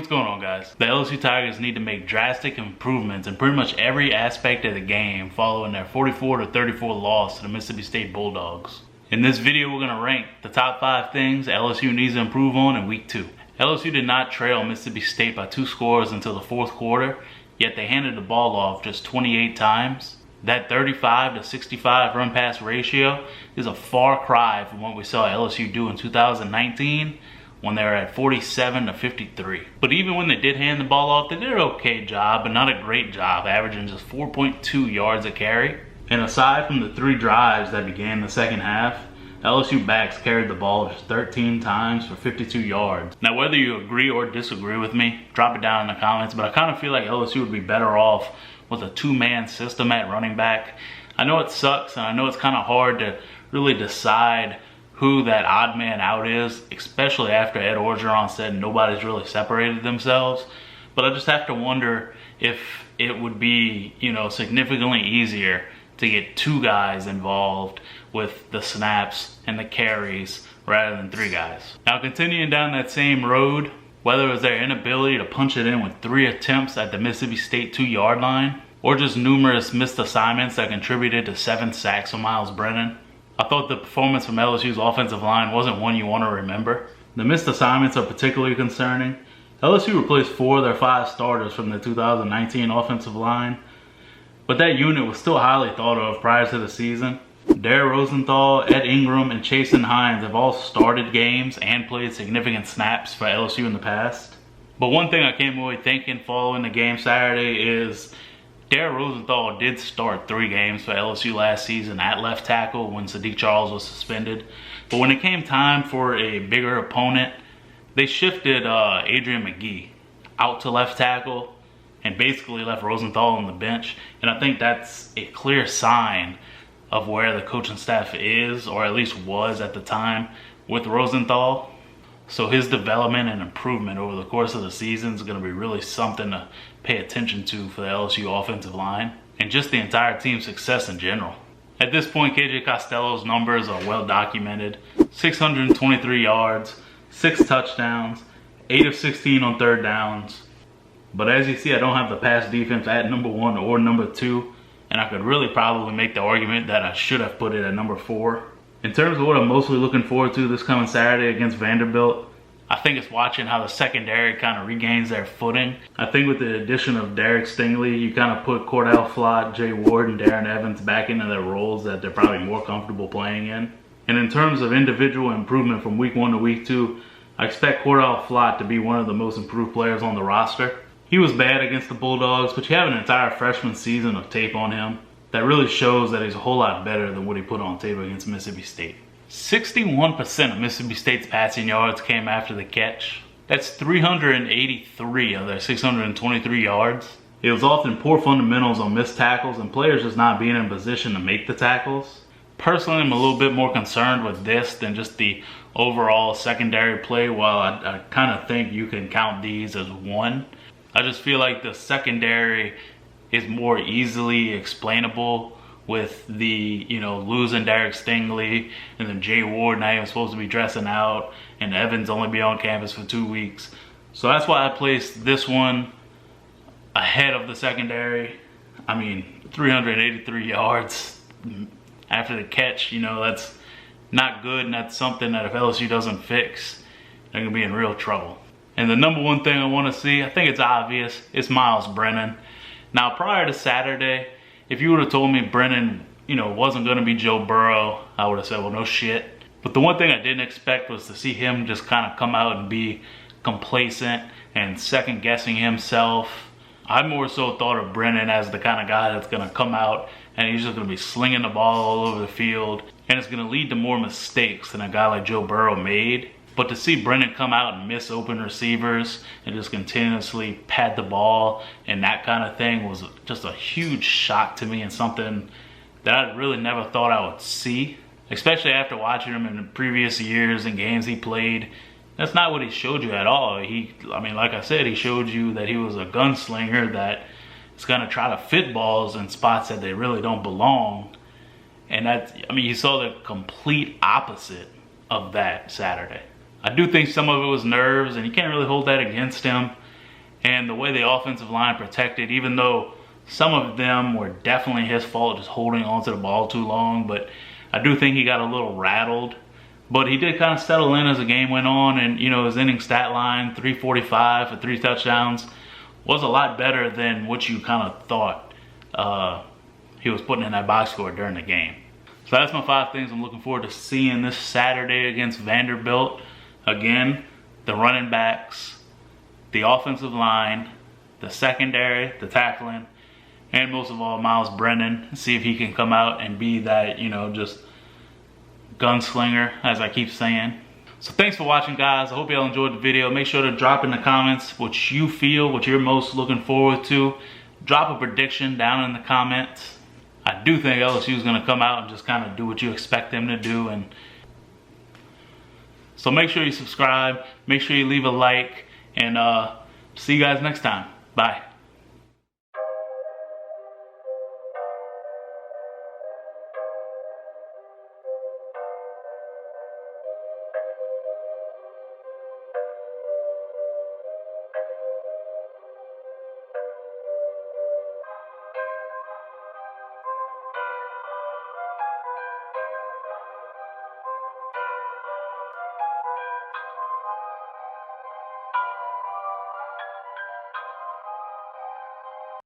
going on, guys? The LSU Tigers need to make drastic improvements in pretty much every aspect of the game following their 44-34 loss to the Mississippi State Bulldogs. In this video, we're going to rank the top 5 things LSU needs to improve on in week 2. LSU did not trail Mississippi State by 2 scores until the 4th quarter, yet they handed the ball off just 28 times. That 35-65 run pass ratio is a far cry from what we saw LSU do in 2019 when they were at 47-53. But even when they did hand the ball off, they did an okay job, but not a great job, averaging just 4.2 yards a carry. And aside from the 3 drives that began the second half, LSU backs carried the ball just 13 times for 52 yards. Now, whether you agree or disagree with me, drop it down in the comments, but I kind of feel like LSU would be better off with a 2-man system at running back. I know it sucks, and I know it's kind of hard to really decide who that odd man out is, especially after Ed Orgeron said nobody's really separated themselves. But I just have to wonder if it would be, significantly easier to get 2 guys involved with the snaps and the carries rather than 3 guys. Now, continuing down that same road, whether it was their inability to punch it in with 3 attempts at the Mississippi State 2-yard line, or just numerous missed assignments that contributed to 7 sacks from Myles Brennan, I thought the performance from LSU's offensive line wasn't one you want to remember. The missed assignments are particularly concerning. LSU replaced 4 of their 5 starters from the 2019 offensive line, but that unit was still highly thought of prior to the season. Darrell Rosenthal, Ed Ingram, and Chasen Hines have all started games and played significant snaps for LSU in the past. But one thing I came away thinking following the game Saturday is Darrell Rosenthal did start 3 games for LSU last season at left tackle when Sadiq Charles was suspended. But when it came time for a bigger opponent, they shifted Adrian McGee out to left tackle and basically left Rosenthal on the bench. And I think that's a clear sign of where the coaching staff is, or at least was at the time, with Rosenthal. So his development and improvement over the course of the season is going to be really something to pay attention to for the LSU offensive line and just the entire team's success in general. At this point, KJ Costello's numbers are well documented. 623 yards, 6 touchdowns, 8 of 16 on 3rd downs. But as you see, I don't have the pass defense at number 1 or number 2. And I could really probably make the argument that I should have put it at number 4. In terms of what I'm mostly looking forward to this coming Saturday against Vanderbilt, I think it's watching how the secondary kind of regains their footing. I think with the addition of Derek Stingley, you kind of put Cordell Flott, Jay Ward, and Darren Evans back into their roles that they're probably more comfortable playing in. And in terms of individual improvement from week 1 to week 2, I expect Cordell Flott to be one of the most improved players on the roster. He was bad against the Bulldogs, but you have an entire freshman season of tape on him that really shows that he's a whole lot better than what he put on tape against Mississippi State. 61% of Mississippi State's passing yards came after the catch. That's 383 of their 623 yards. It was often poor fundamentals on missed tackles and players just not being in position to make the tackles. Personally, I'm a little bit more concerned with this than just the overall secondary play. While I kind of think you can count these as one, I just feel like the secondary is more easily explainable with the, losing Derek Stingley and then Jay Ward not even supposed to be dressing out and Evans only be on campus for 2 weeks. So that's why I placed this one ahead of the secondary. 383 yards after the catch, that's not good, and that's something that if LSU doesn't fix, they're going to be in real trouble. And the number 1 thing I want to see, I think it's obvious, it's Myles Brennan. Now, prior to Saturday, if you would have told me Brennan, wasn't going to be Joe Burrow, I would have said, well, no shit. But the one thing I didn't expect was to see him just kind of come out and be complacent and second-guessing himself. I more so thought of Brennan as the kind of guy that's going to come out and he's just going to be slinging the ball all over the field, and it's going to lead to more mistakes than a guy like Joe Burrow made. But to see Brennan come out and miss open receivers and just continuously pad the ball and that kind of thing was just a huge shock to me, and something that I really never thought I would see, especially after watching him in the previous years and games he played. That's not what he showed you at all. Like I said, he showed you that he was a gunslinger that is going to try to fit balls in spots that they really don't belong. And you saw the complete opposite of that Saturday. I do think some of it was nerves, and you can't really hold that against him. And the way the offensive line protected, even though some of them were definitely his fault, just holding onto the ball too long, but I do think he got a little rattled. But he did kind of settle in as the game went on, and you know, his inning stat line, 345 for 3 touchdowns, was a lot better than what you kind of thought he was putting in that box score during the game. So that's my 5 things I'm looking forward to seeing this Saturday against Vanderbilt. Again, the running backs, the offensive line, the secondary, the tackling, and most of all, Miles Brennan. See if he can come out and be that, you know, just gunslinger, as I keep saying. So thanks for watching, guys. I hope y'all enjoyed the video. Make sure to drop in the comments what you feel, what you're most looking forward to. Drop a prediction down in the comments. I do think LSU is going to come out and just kind of do what you expect them to do. And so make sure you subscribe. Make sure you leave a like. And see you guys next time. Bye.